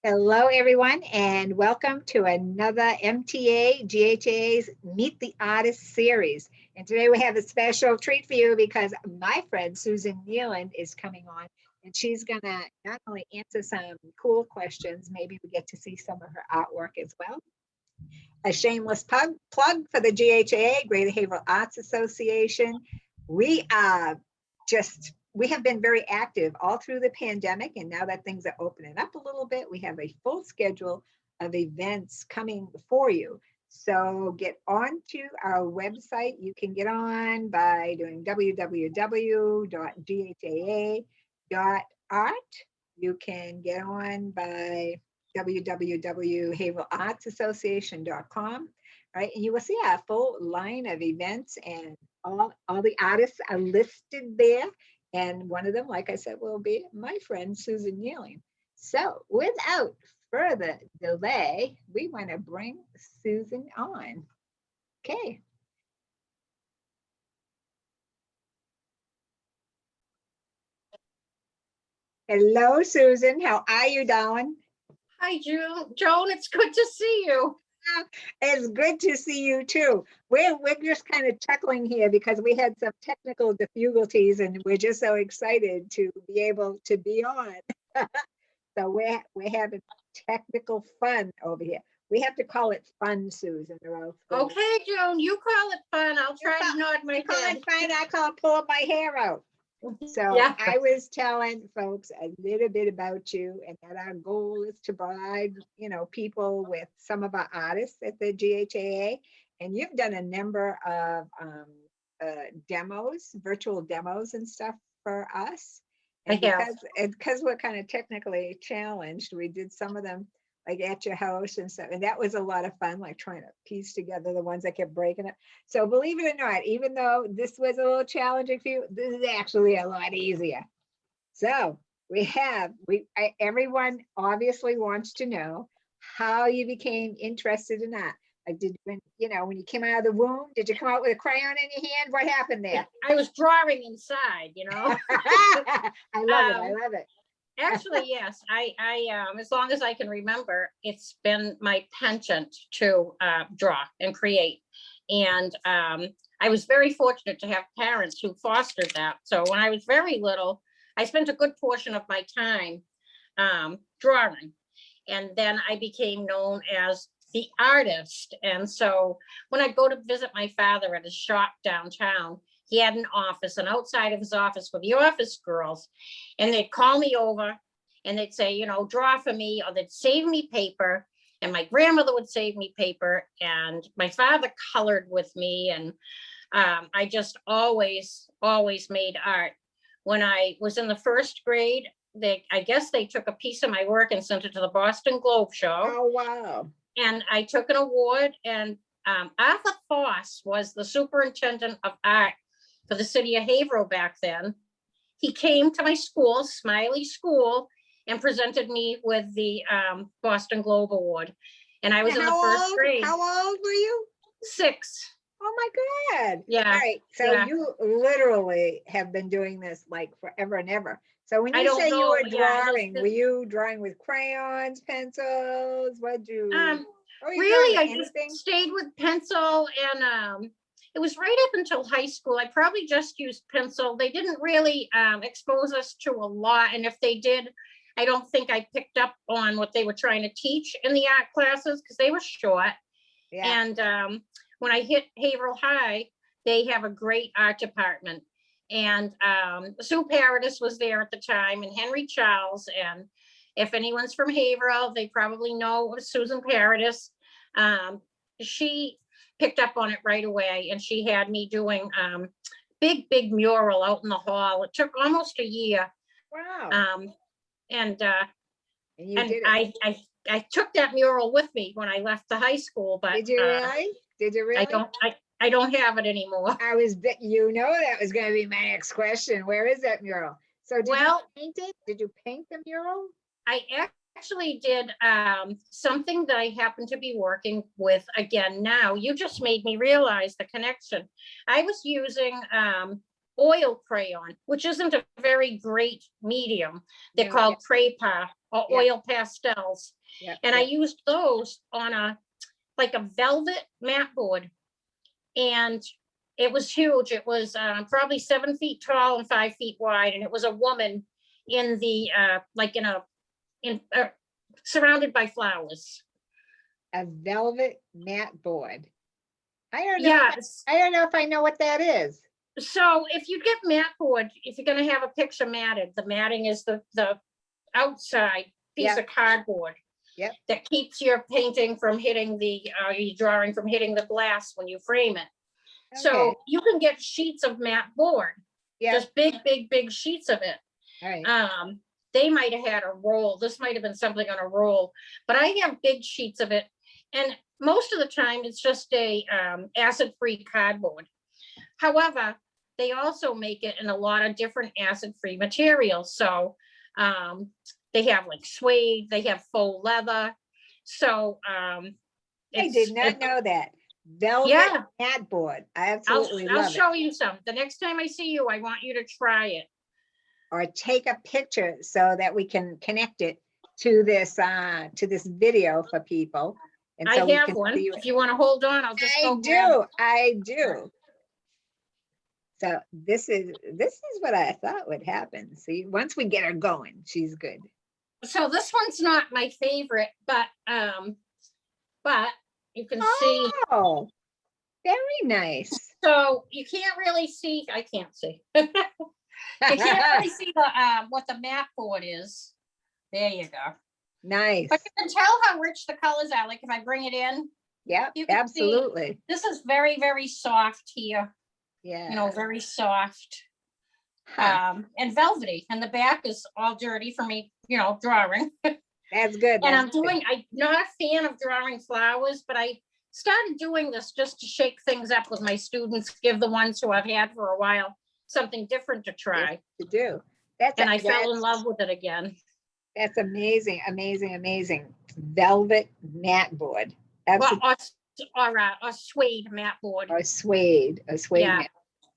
Hello, everyone, and welcome to another MTA GHA's Meet the Artist series. And today we have a special treat for you because my friend Susan Kneeland is coming on, and she's going to not only answer some cool questions, maybe we get to see some of her artwork as well. A shameless plug for the GHAA, Greater Haverhill Arts Association. We are we have been very active all through the pandemic, and now that things are opening up a little bit, we have a full schedule of events coming for you. So get on to our website. You can get on by doing www.ghaa.art. You can get on by www.haverhillartsassociation.com, right? And you will see our full line of events, and all the artists are listed there. And one of them, like I said, will be my friend Susan Kneeland. So without further delay, we want to bring Susan on. Okay. Hello, Susan. How are you, darling? Hi, Joan. It's good to see you. It's good to see you too. We're just kind of chuckling here because we had some technical difficulties, and we're just so excited to be able to be on. So we're having technical fun over here. We have to call it fun, Susan, or else Okay, Joan, you call it fun. I'll try to nod my call head. it fun. I call it pull up my hair out. So Yeah. I was telling folks a little bit about you, and that our goal is to provide, people with some of our artists at the GHAA. And you've done a number of demos, virtual demos and stuff for us. And because we're kind of technically challenged, we did some of them like at your house and stuff. And that was a lot of fun, like trying to piece together the ones that kept breaking up. So believe it or not, even though this was a little challenging for you, this is actually a lot easier. So everyone obviously wants to know how you became interested in that. Like when you came out of the womb, did you come out with a crayon in your hand? What happened there? I was drawing inside, I love it. Actually, yes. I as long as I can remember, it's been my penchant to draw and create. And I was very fortunate to have parents who fostered that. So when I was very little, I spent a good portion of my time drawing. And then I became known as the artist. And so when I go to visit my father at his shop downtown, he had an office, and outside of his office were the office girls, and they'd call me over and they'd say, draw for me, or they'd save me paper, and my grandmother would save me paper, and my father colored with me. And I just always made art. When I was in the first grade, I guess they took a piece of my work and sent it to the Boston Globe show. Oh, wow. And I took an award, and Arthur Foss was the superintendent of art for the city of Haverhill back then. He came to my school, Smiley School, and presented me with the Boston Globe Award. And I was in the first grade. How old were you? 6. Oh my God. Yeah. All right. So you literally have been doing this like forever and ever. So when you say you were drawing, were you drawing with crayons, pencils? What'd you? Really, I just stayed with pencil, and it was right up until high school. I probably just used pencil. They didn't really expose us to a lot, and if they did, I don't think I picked up on what they were trying to teach in the art classes because they were short. Yeah. And when I hit Haverhill High, they have a great art department. And Sue Paradis was there at the time, and Henry Charles. And if anyone's from Haverhill, they probably know Susan Paradis. She picked up on it right away, and she had me doing big mural out in the hall. It took almost a year. Wow. And I took that mural with me when I left the high school. But did you really? Did you really? I don't have it anymore. That was that was going to be my next question. Where is that mural? So did you paint it? Did you paint the mural? I actually did something that I happen to be working with again now. You just made me realize the connection. I was using oil crayon, which isn't a very great medium. They're No, called Craypa or Yeah. oil pastels. yeah, And I yeah. used those on like a velvet mat board. And it was huge. It was probably 7 feet tall and 5 feet wide. And it was a woman in the, like surrounded by flowers. A velvet mat board. I don't know. Yes. I don't know if I know what that is. So if you get mat board, if you're going to have a picture matted, the matting is the outside piece Yeah. of cardboard. Yep. That keeps your painting from hitting your drawing from hitting the glass when you frame it. Okay. So you can get sheets of mat board, Yeah. just big sheets of it. All right. They might have had a roll. This might have been something on a roll, but I have big sheets of it. And most of the time it's just a acid-free cardboard. However, they also make it in a lot of different acid-free materials. So they have like suede, they have faux leather. So I did not know that. Velvet mat board. I absolutely love it. I'll show you some. The next time I see you, I want you to try it. Or take a picture so that we can connect it to this video for people. And so I have one. If you want to hold on, I'll just go grab. I do. So this is what I thought would happen. See, once we get her going, she's good. So this one's not my favorite, but you can see. Oh, very nice. So you can't really see. I can't see. You can't really see the what the mat board is. There you go. Nice. But you can tell how rich the colors are. Like if I bring it in. Yeah, absolutely. This is very, very soft here. Yeah. You know, very soft. And velvety. And the back is all dirty for me, you know, drawing. That's good. And I'm not a fan of drawing flowers, but I started doing this just to shake things up with my students, give the ones who I've had for a while something different to try. To do. I fell in love with it again. That's amazing, amazing, amazing. Velvet mat board. Or suede mat board. Or suede Yeah. mat.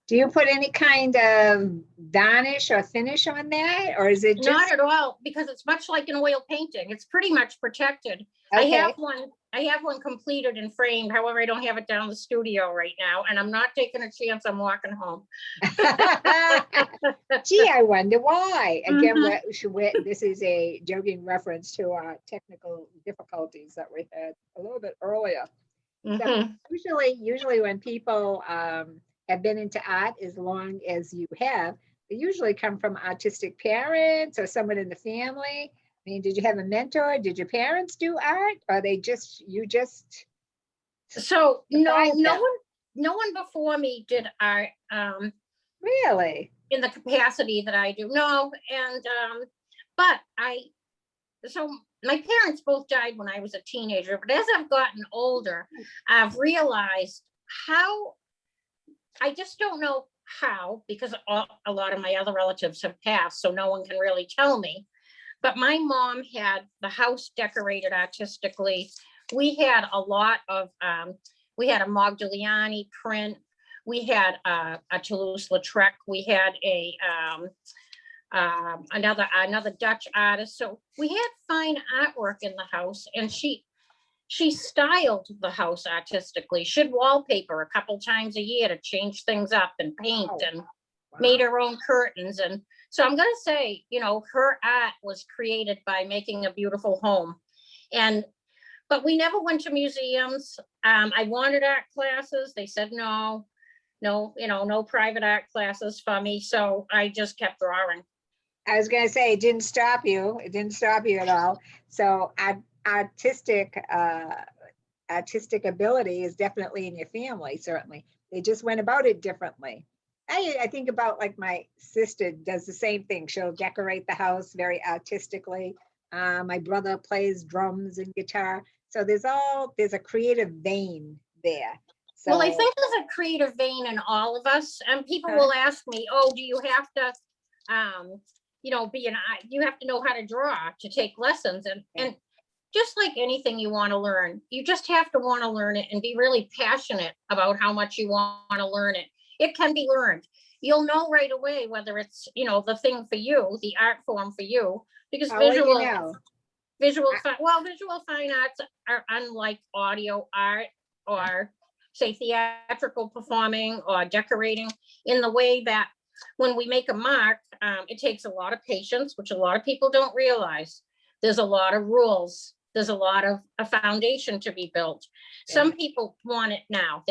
Do you put any kind of varnish or finish on that? Or is it just? Not at all, because it's much like an oil painting. It's pretty much protected. Okay. I have one completed and framed. However, I don't have it down the studio right now, and I'm not taking a chance. I'm walking home. Gee, I wonder why. Again, this is a joking reference to our technical difficulties that we had a little bit earlier. So usually when people have been into art as long as you have, they usually come from artistic parents or someone in the family. I mean, did you have a mentor? Did your parents do art? Or you just? So no one before me did art. Really? In the capacity that I do. No, and but so my parents both died when I was a teenager, but as I've gotten older, I've realized how, I just don't know how, because a lot of my other relatives have passed, so no one can really tell me. But my mom had the house decorated artistically. We had a lot of, we had a Modigliani print. We had a Toulouse-Lautrec. We had another Dutch artist. So we had fine artwork in the house, and she styled the house artistically. She'd wallpaper a couple times a year to change things up and paint, and made her own curtains. And so I'm going to say, you know, her art was created by making a beautiful home. But we never went to museums. I wanted art classes. They said no, no private art classes for me. So I just kept drawing. I was going to say, it didn't stop you. It didn't stop you at all. So artistic ability is definitely in your family, certainly. They just went about it differently. I think about, like, my sister does the same thing. She'll decorate the house very artistically. My brother plays drums and guitar. So there's a creative vein there. So, well, I think there's a creative vein in all of us. And people will ask me, oh, do you have to, you have to know how to draw to take lessons? And just like anything you want to learn, you just have to want to learn it and be really passionate about how much you want to learn it. It can be learned. you'll know right away whether it's, the thing for you, the art form for you, because Oh, well, visual, you know, visual, I- visual fine arts are unlike audio art or say theatrical performing or decorating, in the way that when we make a mark, it takes a lot of patience, which a lot of people don't realize. There's a lot of rules. There's a lot of a foundation to be built. Some Yeah. people want it now.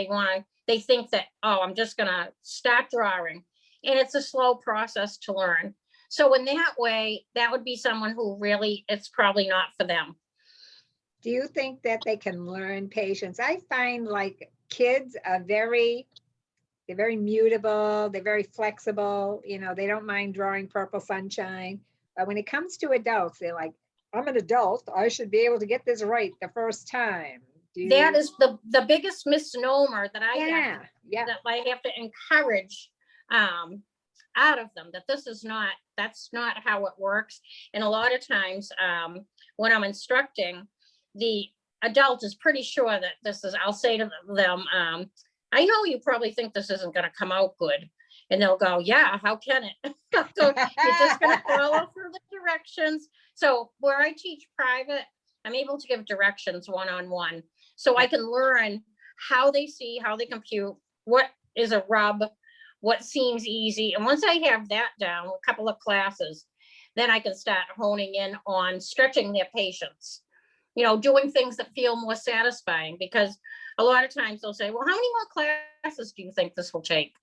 They think that, oh, I'm just gonna start drawing. And it's a slow process to learn. So in that way, that would be someone who really, it's probably not for them. do you think that they can learn patience? I find like kids are they're very mutable, they're very flexible, they don't mind drawing purple sunshine. But when it comes to adults, they're like, I'm an adult, I should be able to get this right the first time. That is the biggest misnomer that I have, Yeah. that I have to encourage out of them, that that's not how it works. And a lot of times when I'm instructing, the adult is pretty sure that I'll say to them, I know you probably think this isn't going to come out good. And they'll go, yeah, how can it? So you're just going to follow through the directions. So where I teach private, I'm able to give directions one-on-one. So I can learn how they see, how they compute, what is a rub, what seems easy. And once I have that down, a couple of classes, then I can start honing in on stretching their patience, doing things that feel more satisfying, because a lot of times they'll say, well, how many more classes do you think this will take?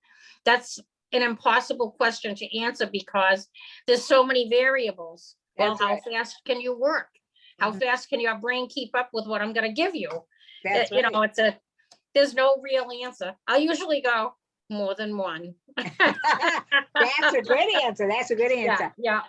That's an impossible question to answer because there's so many variables. Well, how fast can you work? How fast can your brain keep up with what I'm going to give you? That's right. There's no real answer. I usually go more than one. That's a good answer. That's a good answer. Yeah.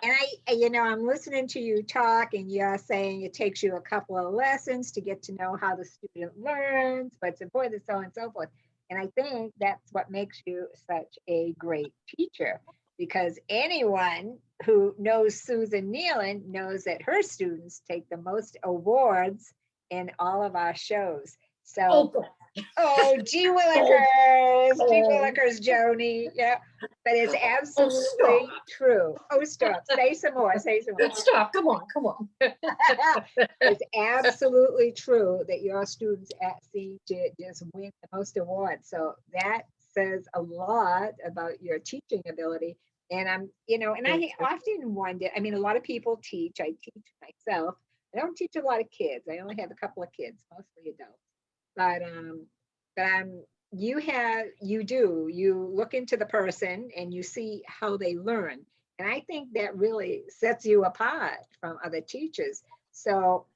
And I'm listening to you talk, and you're saying it takes you a couple of lessons to get to know how the student learns, but it's important, so on and so forth. And I think that's what makes you such a great teacher, because anyone who knows Susan Kneeland knows that her students take the most awards in all of our shows. So, gee willikers, Joni. Yeah, but it's absolutely true. Oh, stop. Say some more. Stop. Come on. It's absolutely true that your students seem to just win the most awards. So that says a lot about your teaching ability. And I often wonder, I mean, a lot of people teach. I teach myself. I don't teach a lot of kids. I only have a couple of kids, mostly adults. But you look into the person and you see how they learn. And I think that really sets you apart from other teachers. So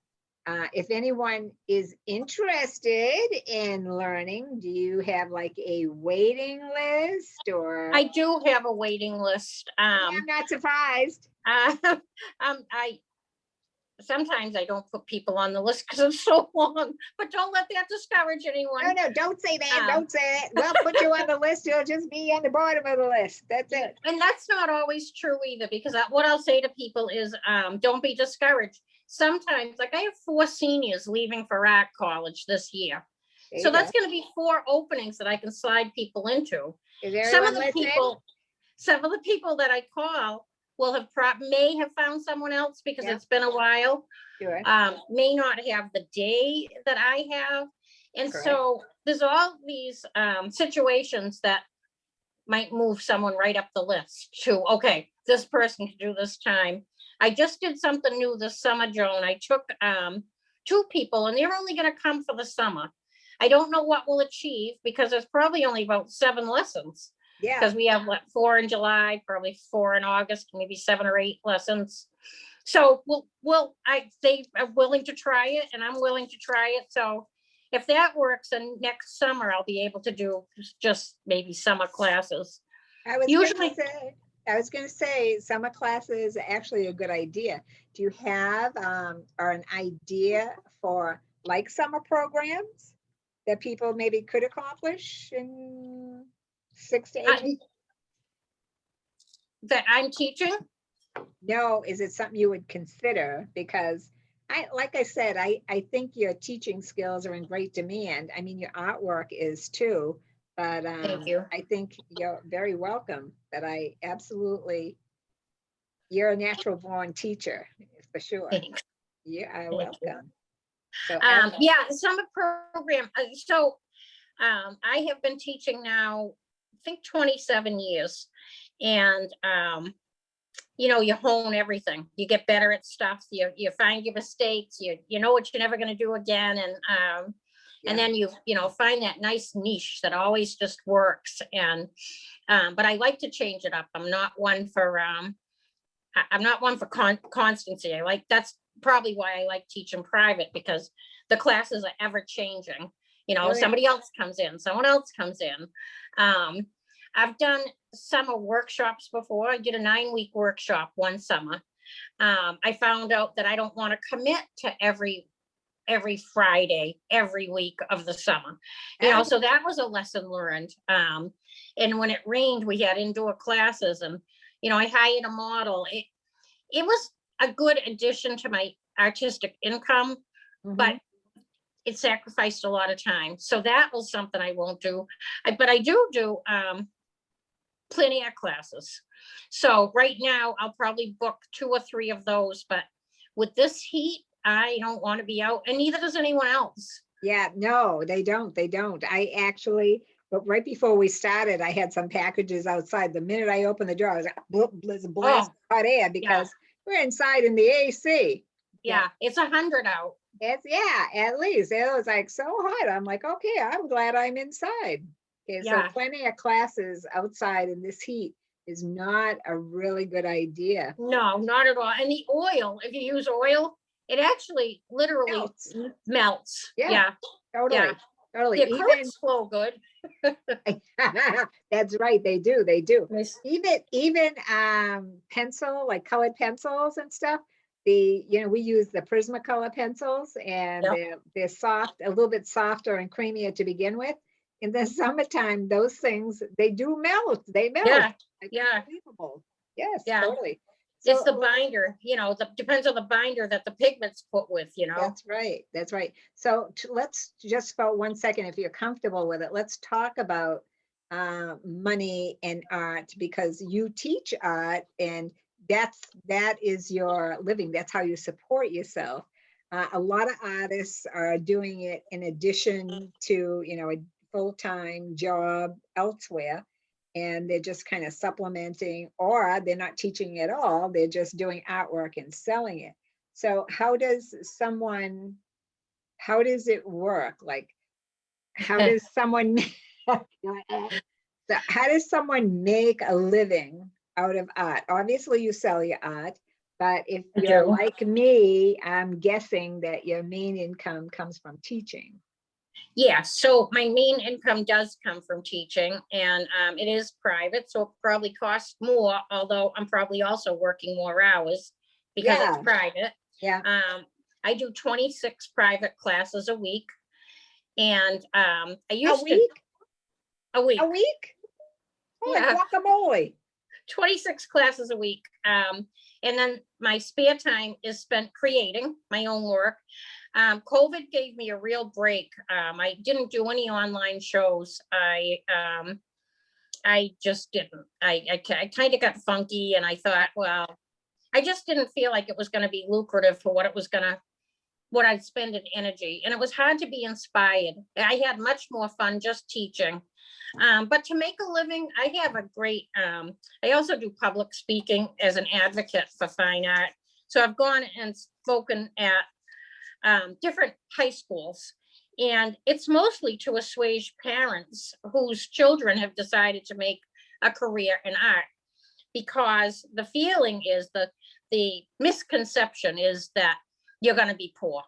if anyone is interested in learning, do you have like a waiting list or? I do have a waiting list. I'm not surprised. Sometimes I don't put people on the list because it's so long, but don't let that discourage anyone. No, don't say that. Don't say it. We'll put you on the list. You'll just be on the bottom of the list. That's it. And that's not always true either, because what I'll say to people is, don't be discouraged. Sometimes, like I have 4 seniors leaving for art college this year. So that's going to be 4 openings that I can slide people into. Some of the people that I call may have found someone else because it's been a while. Sure. May not have the day that I have. And so there's all these situations that might move someone right up the list to, okay, this person can do this time. I just did something new this summer, Joan. I took 2 people and they're only going to come for the summer. I don't know what we'll achieve because there's probably only about 7 lessons. Yeah. Because we have 4 in July, probably 4 in August, maybe 7 or 8 lessons. So they are willing to try it and I'm willing to try it. So if that works, then next summer I'll be able to do just maybe summer classes. I was going to say summer classes are actually a good idea. Do you have or an idea for like summer programs that people maybe could accomplish in 6 to 8 weeks? That I'm teaching? No, is it something you would consider? Because like I said, I think your teaching skills are in great demand. I mean, your artwork is too. But Thank you. I think you're very welcome. But you're a natural born teacher for sure. Thanks. You are Thank you. welcome. So Yeah, summer program. I have been teaching now, I think 27 years. And you hone everything. You get better at stuff. You find your mistakes. You know what you're never going to do again. And then you find that nice niche that always just works. And but I like to change it up. I'm not one for constancy. That's probably why I like teaching private, because the classes are ever changing. Oh, yeah. Somebody else comes in, someone else comes in. I've done summer workshops before. I did a 9-week workshop one summer. I found out that I don't want to commit to every Friday, every week of the summer. So that was a lesson learned. And when it rained, we had indoor classes, and I hired a model. It was a good addition to my artistic income, but it sacrificed a lot of time. So that was something I won't do. But I do plein air classes. So right now I'll probably book 2 or 3 of those, but with this heat, I don't want to be out, and neither does anyone else. Yeah, no, they don't. But right before we started, I had some packages outside. The minute I opened the door, I was like, there's a blast of hot air because we're inside in the AC. Yeah, it's 100 out. At least it was like so hot. I'm like, okay, I'm glad I'm inside. Okay, so plenty of classes outside in this heat is not a really good idea. No, not at all. And the oil, if you use oil, it actually literally melts. Yeah, totally. Yeah. Totally. The acrylics flow good. That's right. They do. Even pencil, like colored pencils and stuff. We use the Prismacolor pencils, and they're soft, a little bit softer and creamier to begin with. In the summertime, those things, they do melt. They melt. Yeah. Unbelievable. Yes, yeah. Totally. So, it's the binder, depends on the binder that the pigment's put with, That's right. So let's just for 1 second, if you're comfortable with it, let's talk about money and art, because you teach art, and that is your living. That's how you support yourself. A lot of artists are doing it in addition to, a full-time job elsewhere. And they're just kind of supplementing, or they're not teaching at all. They're just doing artwork and selling it. So how does it work? Like, how does someone make a living out of art? Obviously you sell your art, but if you're like me, I'm guessing that your main income comes from teaching. Yeah, so my main income does come from teaching, and it is private, so it probably costs more, although I'm probably also working more hours because it's private. Yeah. I do 26 private classes a week, and I used a week. Holy guacamole. 26 classes a week. And then my spare time is spent creating my own work. COVID gave me a real break. I didn't do any online shows. I just didn't. I kind of got funky, and I thought, well, I just didn't feel like it was going to be lucrative for what I'd spend in energy. And it was hard to be inspired. I had much more fun just teaching. But to make a living, I have a great, I also do public speaking as an advocate for fine art. So I've gone and spoken at different high schools, and it's mostly to assuage parents whose children have decided to make a career in art, because the feeling is the misconception is that you're going to be poor.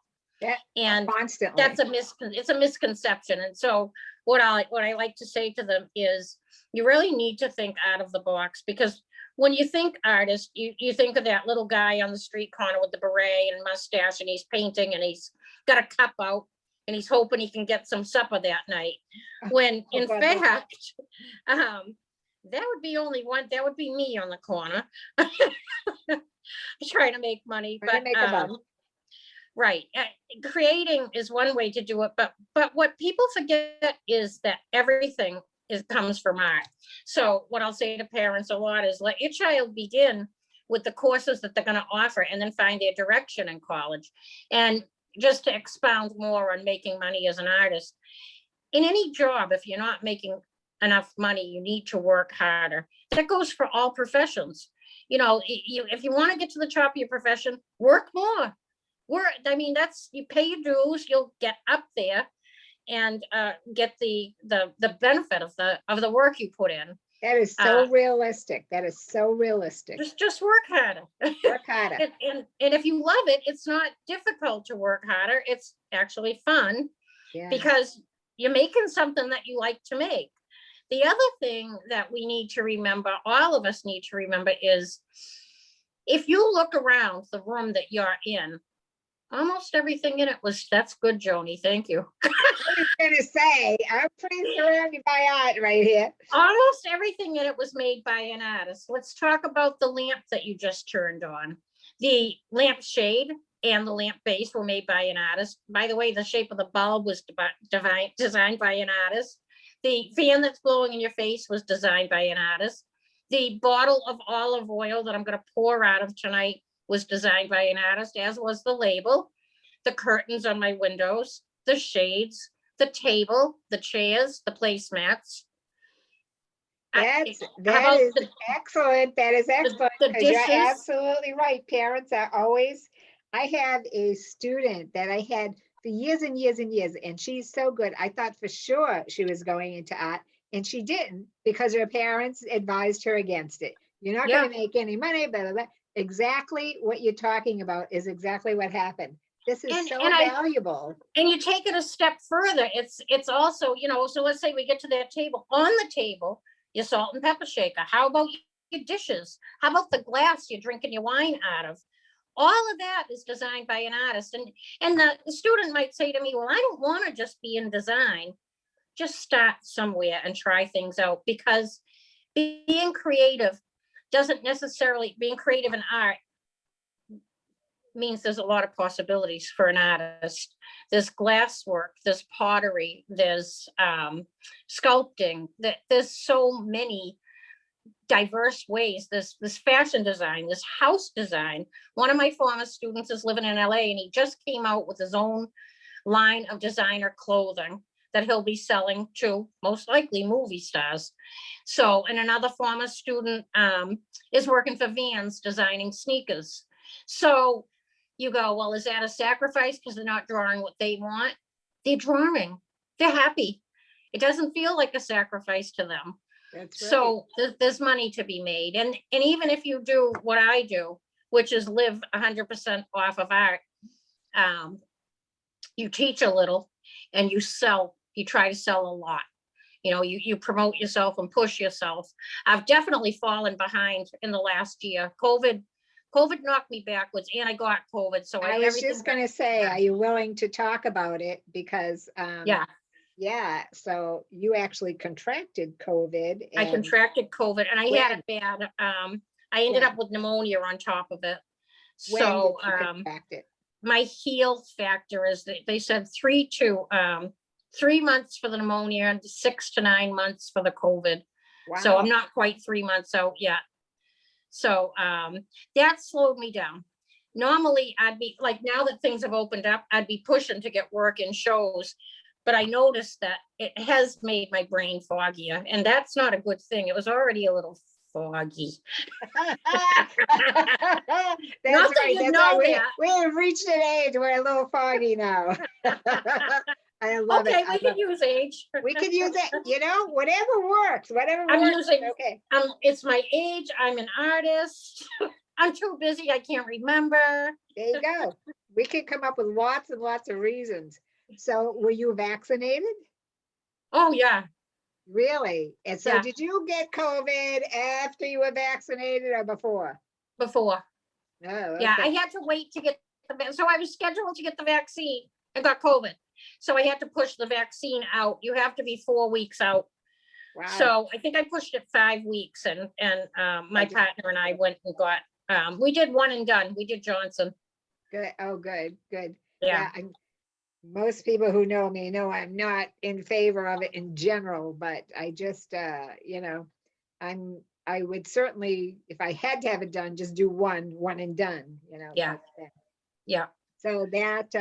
And constantly. It's a misconception. And so what I like to say to them is, you really need to think out of the box, because when you think artist, you think of that little guy on the street corner with the beret and mustache, and he's painting, and he's got a cup out, and he's hoping he can get some supper that night. When in fact, that would be me on the corner trying to make money. But right, creating is one way to do it, but what people forget is that everything comes from art. So what I'll say to parents a lot is let your child begin with the courses that they're going to offer and then find their direction in college. And just to expound more on making money as an artist, in any job, if you're not making enough money, you need to work harder. That goes for all professions. You know, if you want to get to the top of your profession, work more. I mean, you pay your dues, you'll get up there and get the benefit of the work you put in. That is so realistic. That is so realistic. Just work harder. Work harder. and if you love it, it's not difficult to work harder. It's actually fun because you're making something that you like to make. The other thing that we need to remember, all of us need to remember, is if you look around the room that you're in, almost everything in it that's good, Joni. Thank you. I was going to say, I'm pretty surrounded by art right here. Almost everything in it was made by an artist. Let's talk about the lamp that you just turned on. The lamp shade and the lamp base were made by an artist. By the way, the shape of the bulb was designed by an artist. The fan that's blowing in your face was designed by an artist. The bottle of olive oil that I'm going to pour out of tonight was designed by an artist, as was the label. The curtains on my windows, the shades, the table, the chairs, the placemats. That is excellent. That is excellent. Because you're absolutely right. Parents are always, I have a student that I had for years and years and years, and she's so good. I thought for sure she was going into art, and she didn't because her parents advised her against it. You're not going to make any money, blah, blah, blah. Exactly what you're talking about is exactly what happened. This is so valuable. And you take it a step further. It's also, you know, so let's say we get to that table. On the table, your salt and pepper shaker. How about your dishes? How about the glass you're drinking your wine out of? All of that is designed by an artist. And the student might say to me, well, I don't want to just be in design. Just start somewhere and try things out, because being creative doesn't necessarily, being creative in art means there's a lot of possibilities for an artist. There's glass work, there's pottery, there's sculpting, there's so many diverse ways. This fashion design, this house design. One of my former students is living in LA, and he just came out with his own line of designer clothing that he'll be selling to most likely movie stars. So, and another former student is working for Vans designing sneakers. So you go, well, is that a sacrifice because they're not drawing what they want? They're drawing, they're happy. It doesn't feel like a sacrifice to them. That's right. So there's money to be made. And even if you do what I do, which is live 100% off of art, you teach a little and you try to sell a lot. You know, you promote yourself and push yourself. I've definitely fallen behind in the last year. COVID knocked me backwards, and I got COVID. So I was just going to say, are you willing to talk about it? Because yeah. So you actually contracted COVID. I contracted COVID, and I had it bad. I ended up with pneumonia on top of it. So my heal factor is that they said 3 months for the pneumonia and 6 to 9 months for the COVID. Wow. So I'm not quite 3 months out yet. So that slowed me down. Normally I'd be like, now that things have opened up, I'd be pushing to get work in shows, but I noticed that it has made my brain foggier, and that's not a good thing. It was already a little foggy. That's right. We have reached an age where a little foggy now. I love it. Okay, we could use age. We could use it, you know, whatever works, I'm using, okay. It's my age. I'm an artist. I'm too busy. I can't remember. There you go. We could come up with lots and lots of reasons. So were you vaccinated? Oh, yeah. Really? And so did you get COVID after you were vaccinated or before? Before. Oh, okay. Yeah, I had to wait to get so I was scheduled to get the vaccine and got COVID. So I had to push the vaccine out. You have to be 4 weeks out. Wow. So I think I pushed it 5 weeks, and my partner and I went and got, we did one and done. We did Johnson. Good. Oh, good. Yeah. most people who know me know I'm not in favor of it in general, but I just, I would certainly, if I had to have it done, just do one and done, Yeah, type thing. yeah. So that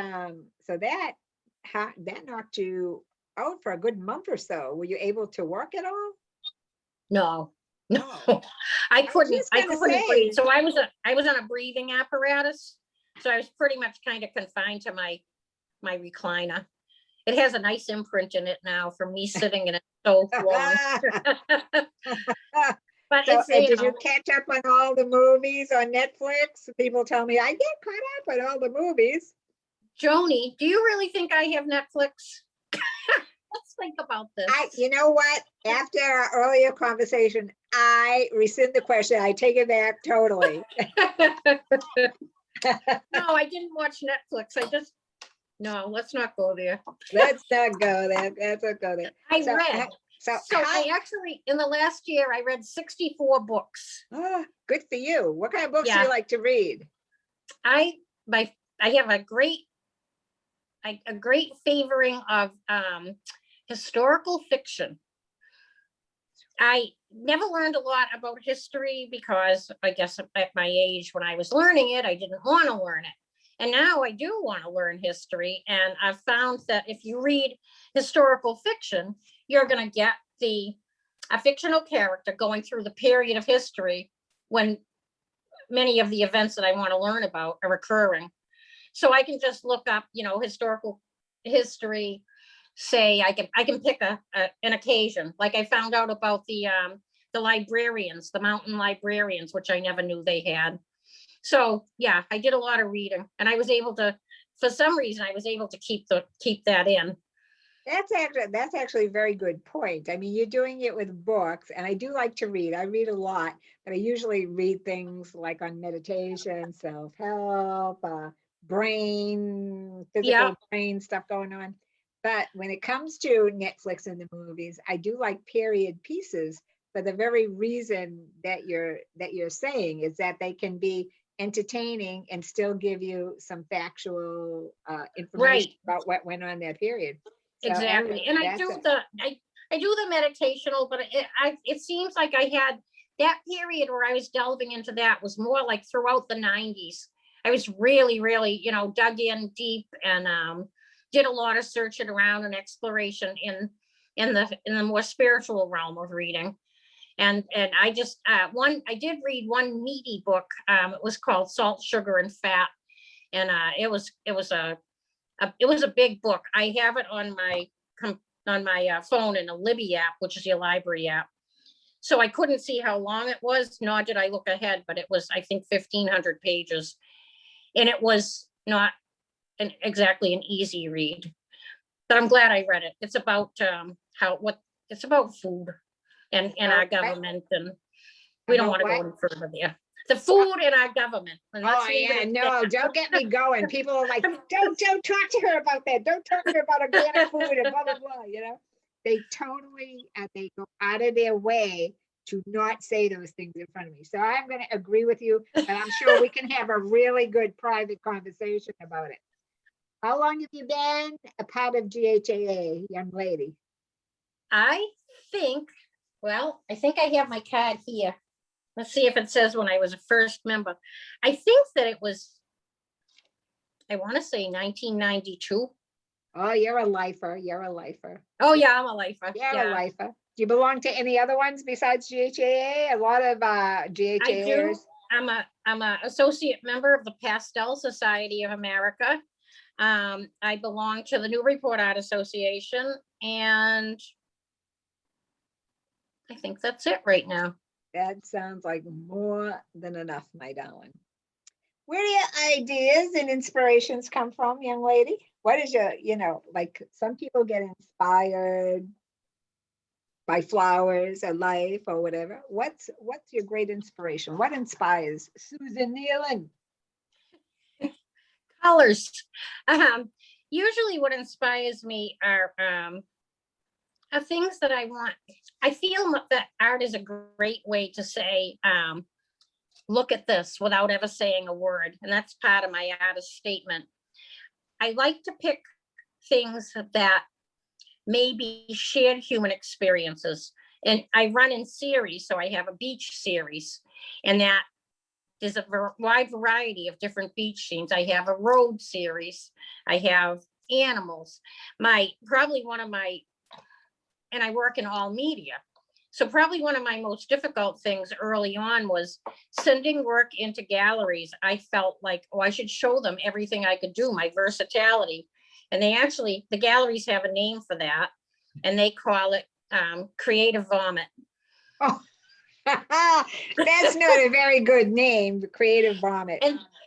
knocked you out for a good month or so. Were you able to work at all? No, no, Oh, I I was couldn't, just I gonna couldn't breathe. say, So I was on a breathing apparatus. So I was pretty much kind of confined to my recliner. It has a nice imprint in it now from me sitting in it so long. But so it's, you did you know, catch up on all the movies on Netflix? People tell me I get caught up on all the movies. Joni, do you really think I have Netflix? Let's think about this. You know what? After our earlier conversation, I rescind the question. I take it back totally. No, I didn't watch Netflix. No, let's not go there. Let's not go there. Let's not go there. I So, read. So I actually, in the last year, I read 64 books. oh, good for you. What kind of books do Yeah. you like to read? I have a great favoring of historical fiction. I never learned a lot about history because I guess at my age when I was learning it, I didn't want to learn it. And now I do want to learn history. And I've found that if you read historical fiction, you're going to get a fictional character going through the period of history when many of the events that I want to learn about are occurring. So I can just look up, historical history. Say I can pick an occasion. Like I found out about the librarians, the mountain librarians, which I never knew they had. So yeah, I did a lot of reading, and I was able to, for some reason, I was able to keep that in. That's actually a very good point. I mean, you're doing it with books, and I do like to read. I read a lot, but I usually read things like on meditation, self-help, physical brain stuff going on. But when it comes to Netflix and the movies, I do like period pieces for the very reason that you're saying is that they can be entertaining and still give you some factual information about what went on that period. So Exactly. And I do the meditational, but it seems like I had that period where I was delving into that was more like throughout the 90s. I was really, really, dug in deep and did a lot of searching around and exploration in the more spiritual realm of reading. And I just I did read one meaty book. It was called Salt, Sugar, and Fat, and it was a big book. I have it on my phone in a Libby app, which is your library app. So I couldn't see how long it was, nor did I look ahead, but it was, I think, 1,500 pages, and it was not exactly an easy read. But I'm glad I read it. It's about it's about food and our government, and we don't want to go any further there. The food in our government. Oh yeah, no, don't get me going. People are like, don't talk to her about that. Don't talk to her about organic food and blah blah blah. They totally they go out of their way to not say those things in front of me. So I'm going to agree with you, but I'm sure we can have a really good private conversation about it. How long have you been a part of GHAA, young lady? I think I have my card here. Let's see if it says when I was a first member. I think that it was, I want to say 1992. Oh, you're a lifer. You're a lifer. Oh yeah, I'm a lifer. You're a lifer. Do you belong to any other ones besides GHAA? A lot of GHAAers. I do. I'm a associate member of the Pastel Society of America. I belong to the New Report Art Association, and I think that's it right now. That sounds like more than enough, my darling. Where do your ideas and inspirations come from, young lady? What is your, like some people get inspired by flowers or life or whatever. What's your great inspiration? What inspires Susan Kneeland? Colors. Usually what inspires me are things that I want. I feel that art is a great way to say, look at this without ever saying a word. And that's part of my artist statement. I like to pick things that may be shared human experiences. And I run in series, so I have a beach series, and that there's a wide variety of different beach scenes. I have a road series. I have animals. Probably one of my, and I work in all media. So probably one of my most difficult things early on was sending work into galleries. I felt like, oh, I should show them everything I could do, my versatility. And the galleries have a name for that, and they call it creative vomit. Oh, that's not a very good name, the creative vomit.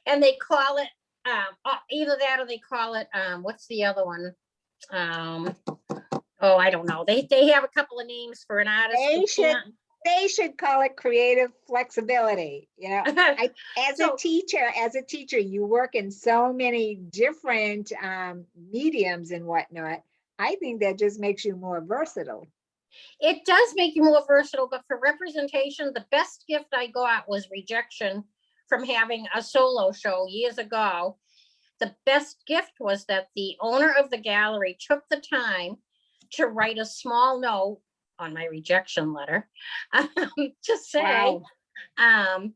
And they call it either that, or they call it what's the other one? Oh, I don't know. They have a couple of names for an artist. They should call it creative flexibility. You know, as a teacher, you work in so many different mediums and whatnot. I think that just makes you more versatile. It does make you more versatile, but for representation, the best gift I got was rejection from having a solo show years ago. The best gift was that the owner of the gallery took the time to write a small note on my rejection letter to say, wow,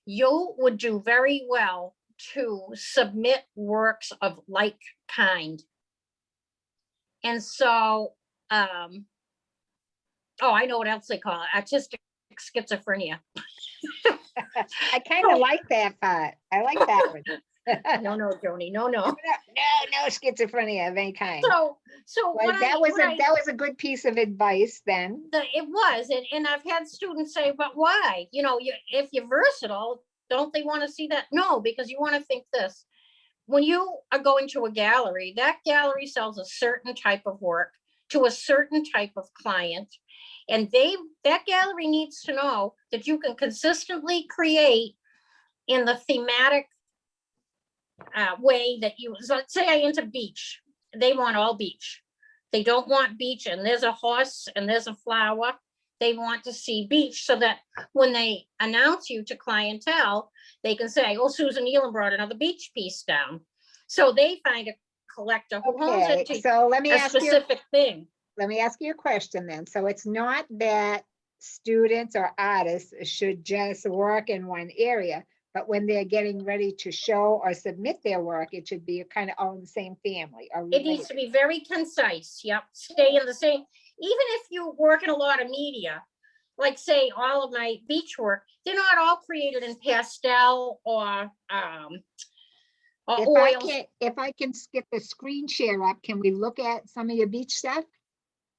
you would do very well to submit works of like kind. And so, oh, I know what else they call it, artistic schizophrenia. I kind of like that part. I like that one. No, Joni, no. No schizophrenia of any kind. So well, that was a good piece of advice then. It was, and I've had students say, but why? You know, if you're versatile, don't they want to see that? No, because you want to think this. When you are going to a gallery, that gallery sells a certain type of work to a certain type of client. And that gallery needs to know that you can consistently create in the thematic way that you, so let's say I into beach. They want all beach. They don't want beach and there's a horse and there's a flower. They want to see beach so that when they announce you to clientele, they can say, oh, Susan Kneeland brought another beach piece down. So they find a collector who owns it to a specific thing. Let me ask you a question then. So it's not that students or artists should just work in one area, but when they're getting ready to show or submit their work, it should be kind of all in the same family. It needs to be very concise. Yep. Stay in the same, even if you work in a lot of media, like say all of my beach work, they're not all created in pastel or oils. If I can skip the screen share up, can we look at some of your beach stuff?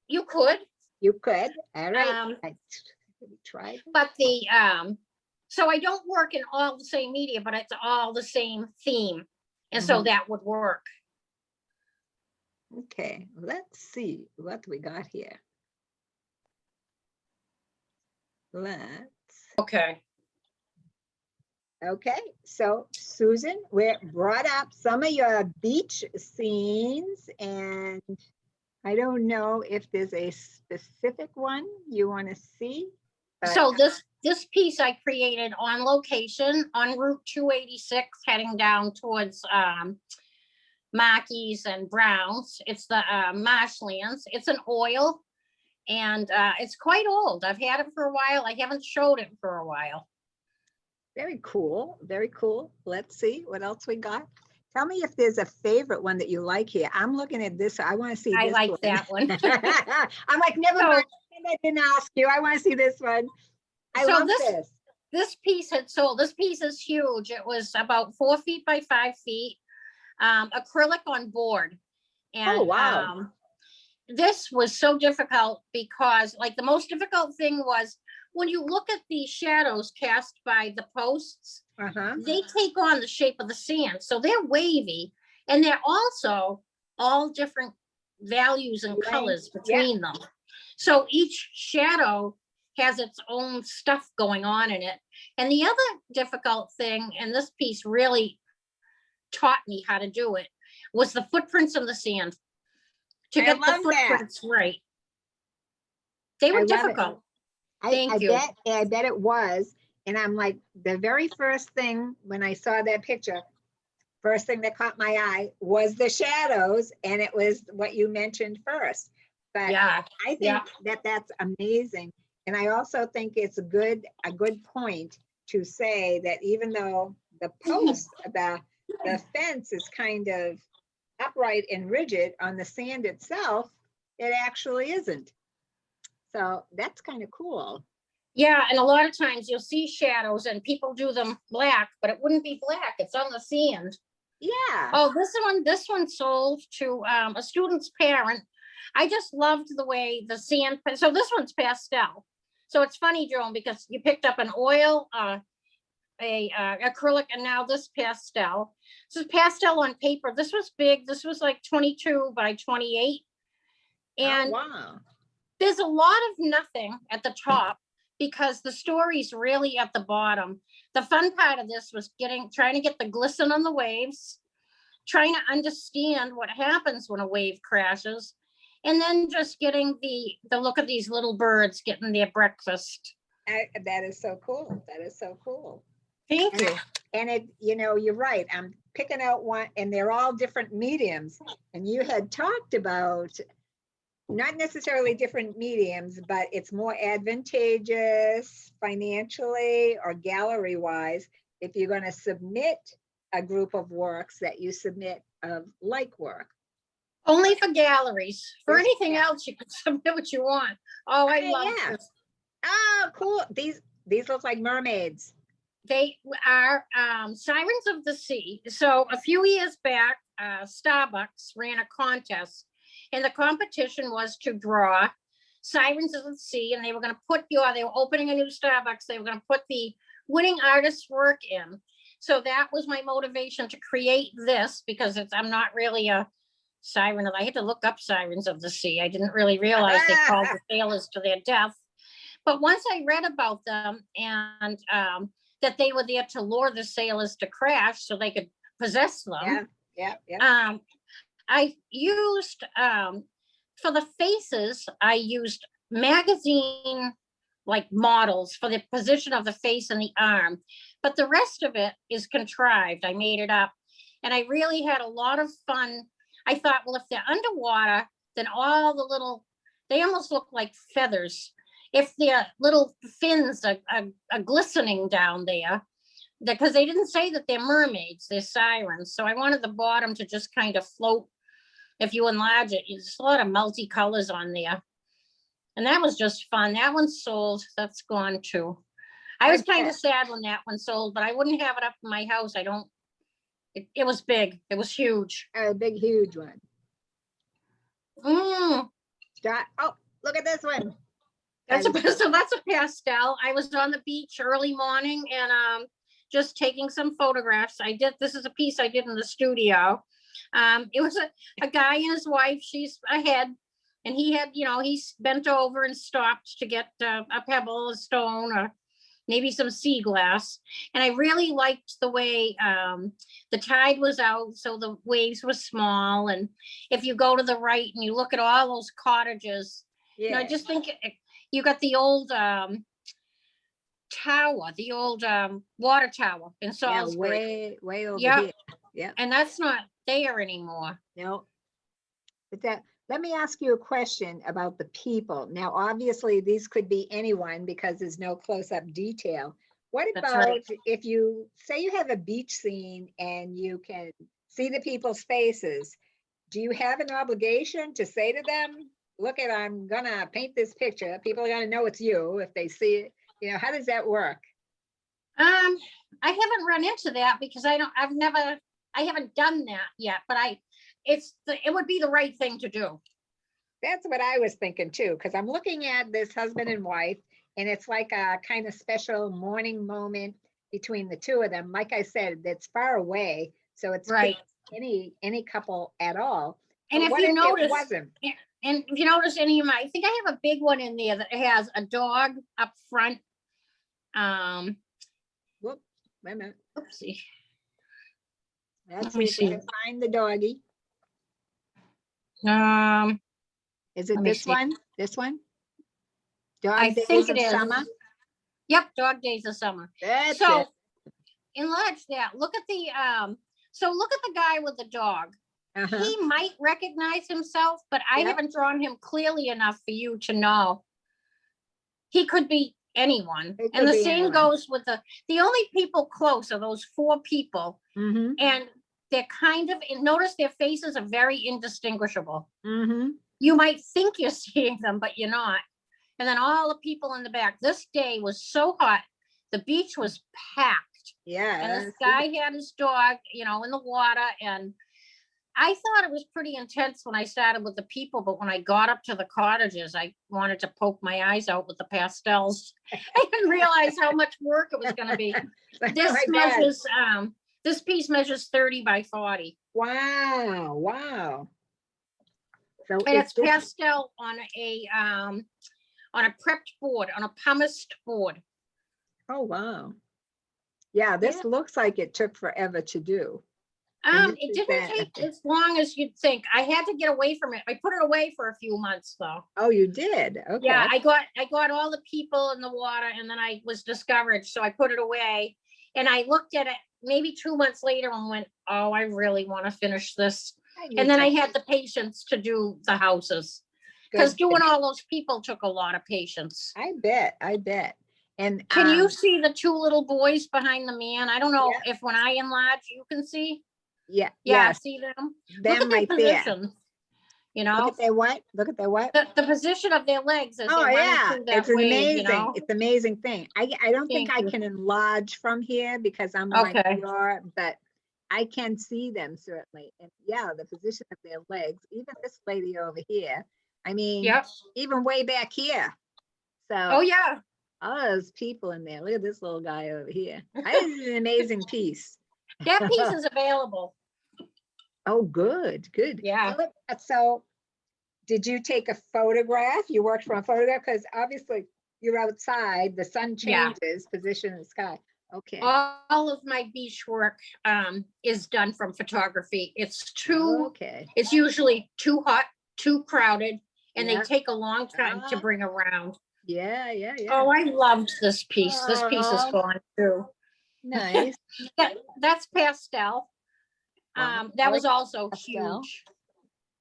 You could. You could. All right. Try. But so I don't work in all the same media, but it's all the same theme. And so that would work. Okay, let's see what we got here. Okay, so Susan, we brought up some of your beach scenes, and I don't know if there's a specific one you want to see. So this piece I created on location on Route 286 heading down towards Markey's and Brown's. It's the marshlands. It's an oil and it's quite old. I've had it for a while. I haven't showed it for a while. Very cool. Very cool. Let's see what else we got. Tell me if there's a favorite one that you like here. I'm looking at this. I want to see this one. I like that one. I'm like, never mind. I didn't ask you. I want to see this one. I love this. This piece had sold. This piece is huge. It was about 4 feet by 5 feet, acrylic on board. And, oh, wow. This was so difficult because like the most difficult thing was when you look at the shadows cast by the posts, they take on the shape of the sand. So they're wavy and they're also all different values and colors between them. So each shadow has its own stuff going on in it. And the other difficult thing, and this piece really taught me how to do it, was the footprints in the sand. To get the footprints right. They were difficult. Thank you. I bet it was. And I'm like, the very first thing when I saw that picture, first thing that caught my eye was the shadows, and it was what you mentioned first. But Yeah, I think yeah. that that's amazing. And I also think it's a good point to say that even though the post, the fence is kind of upright and rigid on the sand itself, it actually isn't. So that's kind of cool. Yeah, and a lot of times you'll see shadows and people do them black, but it wouldn't be black. It's on the sand. Yeah. Oh, this one sold to a student's parent. I just loved the way the sand, so this one's pastel. So it's funny, Joan, because you picked up an oil, acrylic, and now this pastel. This is pastel on paper. This was big. This was like 22 by 28. Oh, And wow. there's a lot of nothing at the top because the story's really at the bottom. The fun part of this was trying to get the glisten on the waves, trying to understand what happens when a wave crashes, and then just getting the look of these little birds getting their breakfast. That is so cool. That is so cool. Thank you. And it, you're right. I'm picking out one, and they're all different mediums. And you had talked about not necessarily different mediums, but it's more advantageous financially or gallery wise if you're going to submit a group of works that you submit of like work. Only for galleries. For Yes, anything yeah. else, you can submit what you want. Oh, I love this. Oh, cool. These look like mermaids. They are Sirens of the Sea. So a few years back, Starbucks ran a contest, and the competition was to draw Sirens of the Sea, and they were going to they were opening a new Starbucks. They were going to put the winning artist's work in. So that was my motivation to create this, because I'm not really a siren. I had to look up Sirens of the Sea. I didn't really realize they called the sailors to their death. But once I read about them and that they were there to lure the sailors to crash so they could possess them. Yeah. I used, for the faces, I used magazine like models for the position of the face and the arm, but the rest of it is contrived. I made it up, and I really had a lot of fun. I thought, well, if they're underwater, then all the they almost look like feathers. If their little fins are glistening down there, because they didn't say that they're mermaids, they're sirens. So I wanted the bottom to just kind of float. If you enlarge it, there's a lot of multicolors on there. And that was just fun. That one sold. That's gone too. I was kind of sad when that one sold, but I wouldn't have it up in my house. It was big. It was huge. A big, huge one. Oh, look at this one. So that's a pastel. I was on the beach early morning and just taking some photographs. This is a piece I did in the studio. It was a guy and his wife. She's ahead, and he had, he's bent over and stopped to get a pebble, a stone, or maybe some sea glass. And I really liked the way the tide was out, so the waves were small. And if you go to the right and you look at all those cottages, I just think you got the old tower, the old water tower in Salisbury. Way over here. Yeah. And that's not there anymore. No. But let me ask you a question about the people. Now, obviously, these could be anyone because there's no close-up detail. What about if you say you have a beach scene and you can see the people's faces? Do you have an obligation to say to them, look, I'm gonna paint this picture. People are gonna know it's you if they see it. How does that work? I haven't run into that because I haven't done that yet, but it would be the right thing to do. That's what I was thinking too, because I'm looking at this husband and wife, and it's like a kind of special morning moment between the two of them. Like I said, that's far away, so it's right. Any couple at all. And if you notice, and if you notice any of I think I have a big one in there that has a dog up front. Whoop, wait a minute. Oopsie. Let me see. Find the doggy. Is it this one? This one? Dog Days of Summer? Yep, Dog Days of Summer. That's it. Enlarge that. Look at So look at the guy with the dog. He might recognize himself, but I haven't drawn him clearly enough for you to know. He could be anyone. And the same goes with the only people close are those 4 people. And they're kind of, notice their faces are very indistinguishable. You might think you're seeing them, but you're not. And then all the people in the back. This day was so hot. The beach was packed. Yeah. And this guy had his dog, in the water. And I thought it was pretty intense when I started with the people, but when I got up to the cottages, I wanted to poke my eyes out with the pastels. I didn't realize how much work it was going to be. This piece measures 30 by 40. Wow. Wow. So and it's pastel on a prepped board, on a pumice board. Oh, wow. Yeah, this looks like it took forever to do. It didn't take as long as you'd think. I had to get away from it. I put it away for a few months though. Oh, you did? Okay. Yeah, I got all the people in the water and then I was discouraged. So I put it away and I looked at it maybe 2 months later and went, oh, I really want to finish this. And then I had the patience to do the houses because doing all those people took a lot of patience. I bet. And can you see the 2 little boys behind the man? I don't know if when I enlarge, you can see. Yeah. See them? Them right there. Look at their what? Look at their what? The position of their legs as they're running through that it's wave, amazing. It's an amazing thing. I don't think I can enlarge from here because I'm on my floor, but I can see them certainly. And the position of their legs, even this lady over here. I mean, even way back here. So all those people in there. Look at this little guy over here. This is an amazing piece. That piece is available. Oh, good. Yeah. So did you take a photograph? You worked from a photograph because obviously you're outside, the sun changes position in the sky. Okay. All of my beach work is done from photography. It's it's usually too hot, too crowded, and they take a long time to bring around. Yeah. Oh, I loved this piece. This piece is gone too. Nice. That's pastel. That was also pastel. Huge.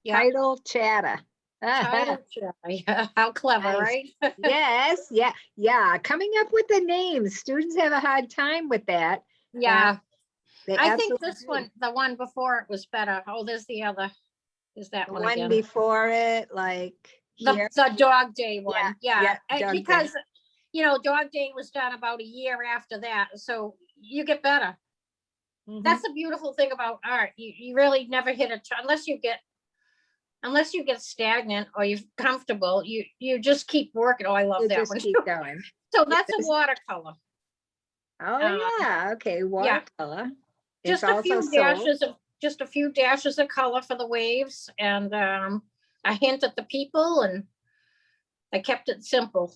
Title chatter. Title chatter. How clever, right? Yes. Yeah. Coming up with the names. Students have a hard time with that. Yeah. I think this one, the one before it was better. Oh, there's the other. Is that one again? Before it, like the Dog Day one. Yeah. Because Day. Dog Day was done about a year after that. So you get better. That's the beautiful thing about art. You really never hit unless you get stagnant or you're comfortable, you just keep working. Oh, I love that one. Keep going. So that's a watercolor. Oh okay, watercolor. Just a few dashes of color for the waves and a hint at the people, and I kept it simple.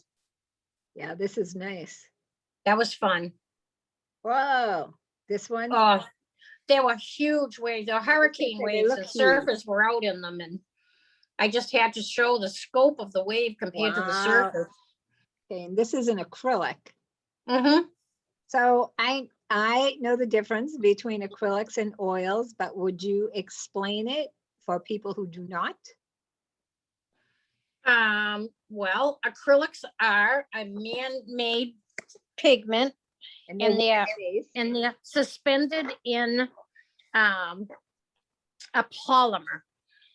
Yeah, this is nice. That was fun. Whoa, this one? Oh, they were huge waves. They're hurricane waves, and surfers were out in them. And I just had to show the scope of the wave compared to the surface. Okay, and this is an acrylic. Mm-hmm. So I know the difference between acrylics and oils, but would you explain it for people who do not? Well, acrylics are a man-made pigment, and they're suspended in a polymer.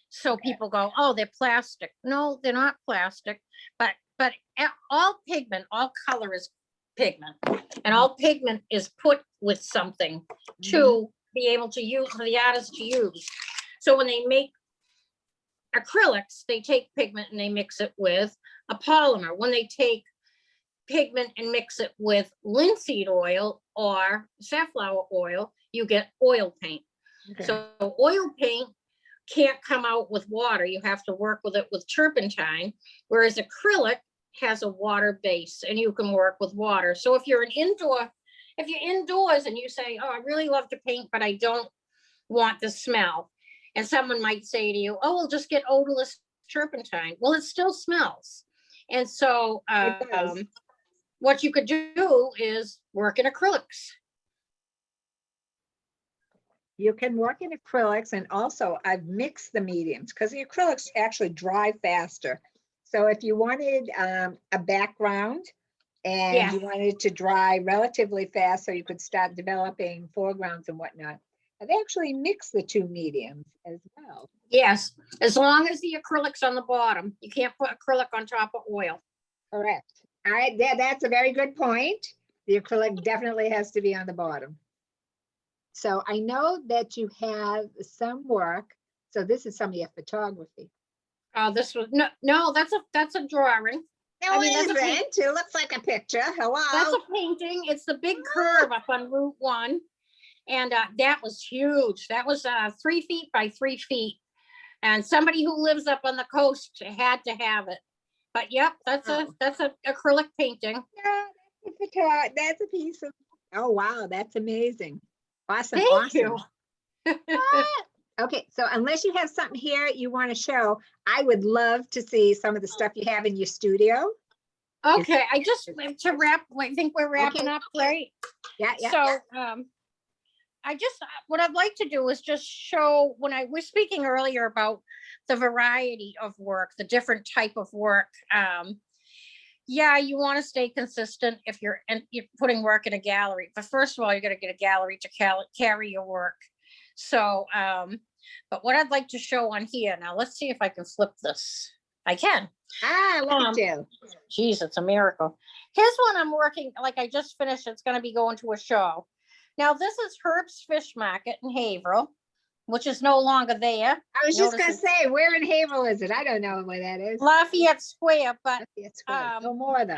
So people go, oh, they're plastic. No, they're not plastic, but all pigment, all color is pigment, and all pigment is put with something to be able to use for the artist to use. So when they make acrylics, they take pigment and they mix it with a polymer. When they take pigment and mix it with linseed oil or safflower oil, you get oil paint. Okay. So oil paint can't come out with water. You have to work with it with turpentine, whereas acrylic has a water base and you can work with water. So if you're indoors and you say, oh, I really love to paint, but I don't want the smell. And someone might say to you, oh, we'll just get odorless turpentine. Well, it still smells. And so what you could do is work in acrylics. You can work in acrylics, and also I've mixed the mediums because the acrylics actually dry faster. So if you wanted a background and Yeah. you wanted to dry relatively fast so you could start developing foregrounds and whatnot, I've actually mixed the two mediums as well. Yes, as long as the acrylic's on the bottom. You can't put acrylic on top of oil. Correct. All right, that's a very good point. The acrylic definitely has to be on the bottom. So I know that you have some work. So this is some of your photography. Oh, this was no, that's a drawing. No, I mean, it isn't. It looks like a picture. Hello. That's a painting. It's the big curve up on Route 1. And that was huge. That was 3 feet by 3 feet. And somebody who lives up on the coast had to have it. But yep, that's a acrylic painting. Yeah, that's a piece of, oh wow, that's amazing. Awesome. Thank awesome. you. Okay, so unless you have something here you want to show, I would love to see some of the stuff you have in your studio. Okay, I just to wrap. I think we're wrapping Okay. up, right? Yeah, yeah. So, I just what I'd like to do is just show when I was speaking earlier about the variety of work, the different type of work. Yeah, you want to stay consistent if you're putting work in a gallery. But first of all, you got to get a gallery to carry your work. So, but what I'd like to show on here now, let's see if I can flip this. I can. Ah, look at you. Geez, it's a miracle. Here's one I'm working, like I just finished. It's going to be going to a show. Now, this is Herb's Fish Market in Haverhill, which is no longer there. I was just going to say, where in Haverhill is it? I don't know where that is. Lafayette Square, but no more though.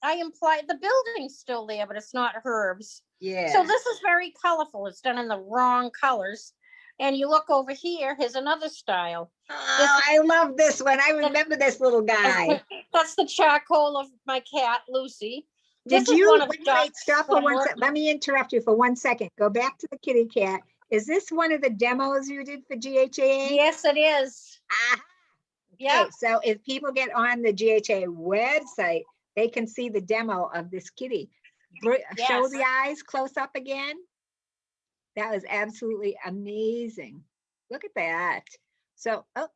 I imply the building's still there, but it's not Herb's. Yeah. So this is very colorful. It's done in the wrong colors. And you look over here, here's another style. Oh, I love this one. I remember this little guy. That's the charcoal of my cat, Lucy. Did you wait, stop for 1 second? Let me interrupt you for 1 second. Go back to the kitty cat. Is this one of the demos you did for GHAA? Yes, it is. Ah, yeah. Okay, so if people get on the GHAA website, they can see the demo of this kitty. Yes. Show the eyes close up again. That was absolutely amazing. Look at that. So, oh,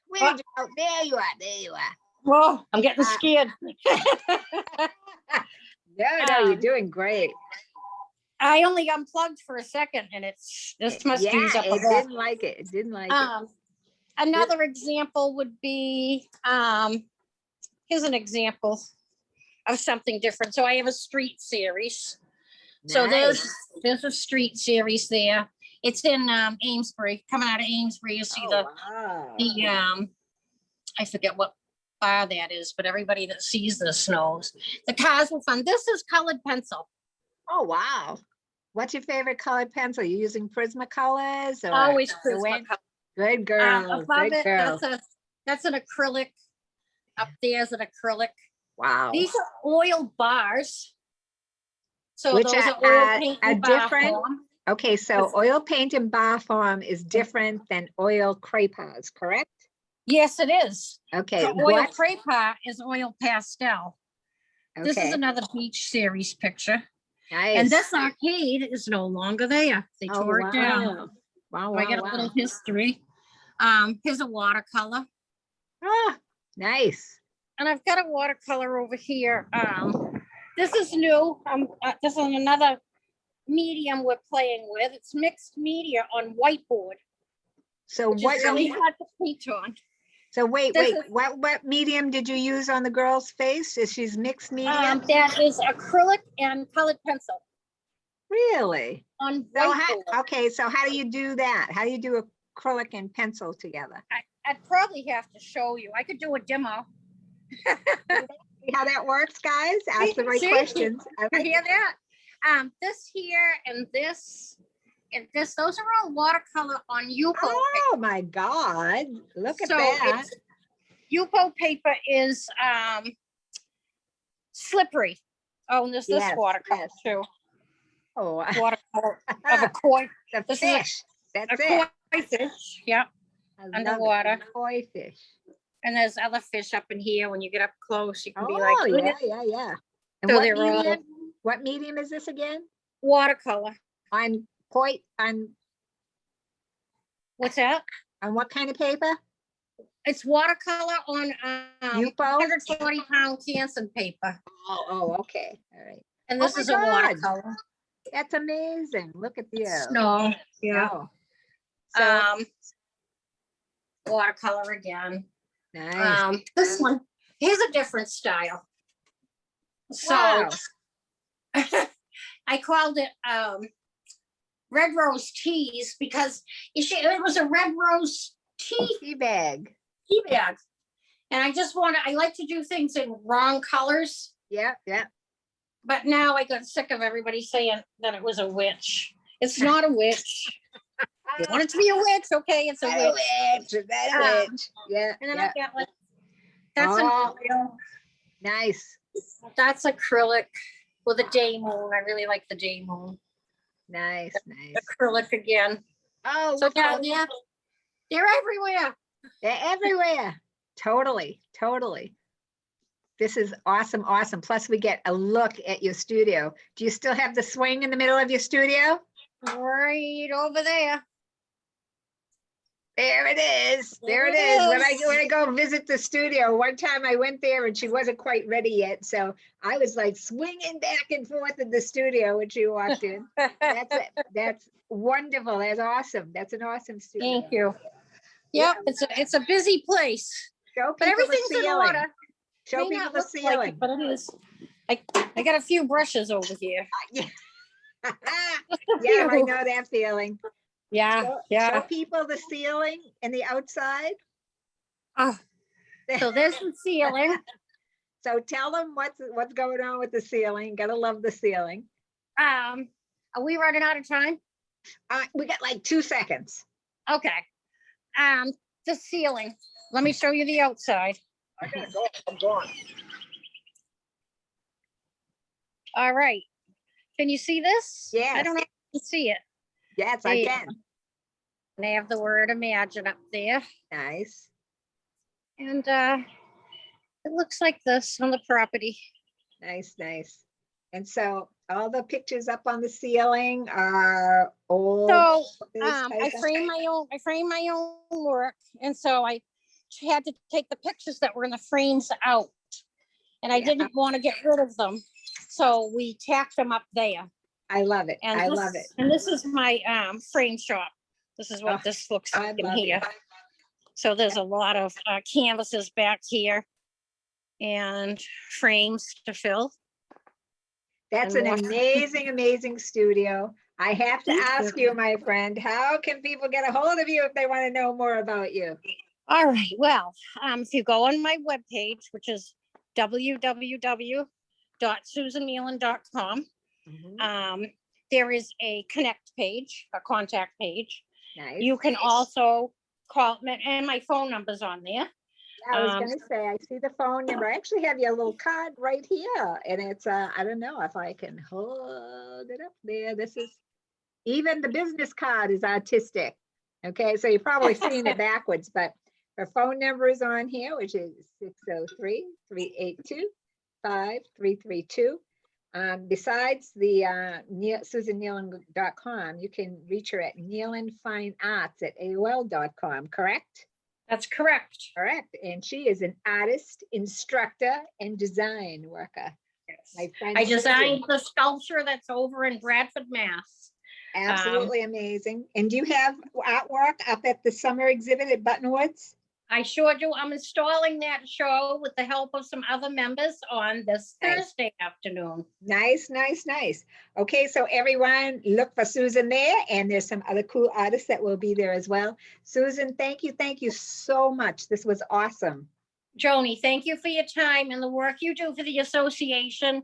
where did you go? There you are. There you are. Whoa, I'm getting scared. No, you're doing great. I only unplugged for a second, and this must use up a it didn't like it. It didn't like it. Another example would be here's an example of something different. So I have a street series. Nice. So there's a street series there. It's in Amesbury, coming out of Amesbury. You see the I forget what bar that is, but everybody that sees this knows. The cars were fun. This is colored pencil. Oh, wow. What's your favorite colored pencil? You using Prismacolors? Or always Prismacolor. Good girl. Good girl. That's an acrylic. Up there's an acrylic. Wow. These are oil bars. So which those are oil paint a different. Okay, so oil paint in bar form is different than oil crayons, correct? Yes, it is. Okay. So oil crayon is oil pastel. Okay. This is another beach series picture. Nice. And this arcade is no longer there. They tore it down. Wow, I got a little history. Here's a watercolor. Ah, nice. And I've got a watercolor over here. This is new. This is another medium we're playing with. It's mixed media on whiteboard. So what really hard to paint on. So wait, what medium did you use on the girl's face? Is she's mixed media? That is acrylic and colored pencil. Really? On whiteboard. Okay, so how do you do that? How do you do acrylic and pencil together? I'd probably have to show you. I could do a demo. See how that works, guys? Ask the right questions. I hear that. This here and this. And this, those are all watercolor on Yupo. Oh my God, look at that. Yupo paper is slippery. Oh, and there's this watercolor too. Oh, watercolor of a koi. The fish. That's it. Koi fish, yeah. Underwater. Koi fish. And there's other fish up in here. When you get up close, you can be like, yeah. And so what medium is this again? Watercolor. On koi, on What's that? On what kind of paper? It's watercolor on You both? 140-pound canson paper. Oh, okay. All right. And Oh this my is a God. watercolor. That's amazing. Look at you. Snow. Yeah. Oh. So Watercolor again. nice. This one, here's a different style. So Wow. I called it Red Rose Teas because it was a red rose tea bag. bag. And I like to do things in wrong colors. Yeah. But now I got sick of everybody saying that it was a witch. It's not a witch. You want it to be a witch? Okay, it's a witch. Is that a witch? Yeah. And then yeah. I got like, that's an oil. Nice. That's acrylic with a day moon. I really like the day moon. Nice. Acrylic again. Oh, So look how they're everywhere. they're everywhere. Totally. This is awesome. Plus we get a look at your studio. Do you still have the swing in the middle of your studio? Right over there. There it is. There it is. When I go visit the studio, one time I went there and she wasn't quite ready yet. So I was like swinging back and forth in the studio when she walked in. That's it. That's wonderful. That's awesome. That's an awesome studio. Thank you. Yep, it's a busy place. Show But people everything's the in ceiling. order. Show May people not the look like ceiling. it, but it is. I got a few brushes over here. Yeah, A I few. know that feeling. Yeah. Show people the ceiling and the outside. So there's the ceiling. So tell them what's going on with the ceiling. Gotta love the ceiling. Are we running out of time? We got like 2 seconds. Okay. The ceiling. Let me show you the outside. I gotta go. I'm gone. All right. Can you see this? Yes. I don't know if you can see it. Yes, I can. And I have the word imagine up there. Nice. And it looks like this on the property. Nice. And so all the pictures up on the ceiling are old. So I frame my own work, and so I had to take the pictures that were in the frames out, and I didn't want to get rid of them, so we tacked them up there. I love it. And I love it. And this is my frame shop. This is what this looks like in here. So there's a lot of canvases back here and frames to fill. That's an amazing studio. I have to ask you, my friend, how can people get a hold of you if they want to know more about you? All right. Well, if you go on my webpage, which is www.susankneeland.com, there is a connect page, a contact page. Nice. You can also call me, and my phone number's on there. I was going to say, I see the phone number. I actually have your little card right here. And it's, I don't know if I can hold it up there. This is, even the business card is artistic. Okay, so you're probably seeing it backwards, but her phone number is on here, which is 603-382-5332. Besides the SusanKneeland.com, you can reach her at KneelandFineArts@AOL.com, correct? That's correct. Correct. And she is an artist, instructor, and design worker. Yes. My friend I designed the sculpture that's over in Bradford, Mass. Absolutely amazing. And do you have artwork up at the summer exhibit at Buttonwoods? I sure do. I'm installing that show with the help of some other members on this Thursday afternoon. Nice. Okay, so everyone look for Susan there, and there's some other cool artists that will be there as well. Susan, thank you so much. This was awesome. Joni, thank you for your time and the work you do for the association.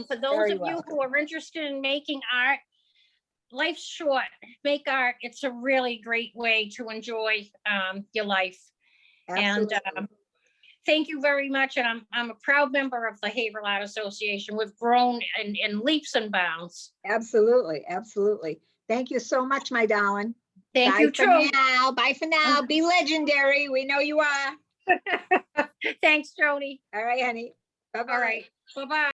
For those of you who are interested in making art, life's short. Make art. It's a really great way to enjoy your life. Absolutely. And thank you very much. And I'm a proud member of the Haverhill Art Association. We've grown in leaps and bounds. Absolutely. Thank you so much, my darling. Thank you too. Bye for now. Be legendary. We know you are. Thanks, Joni. All right, honey. Bye-bye. All right. Bye-bye.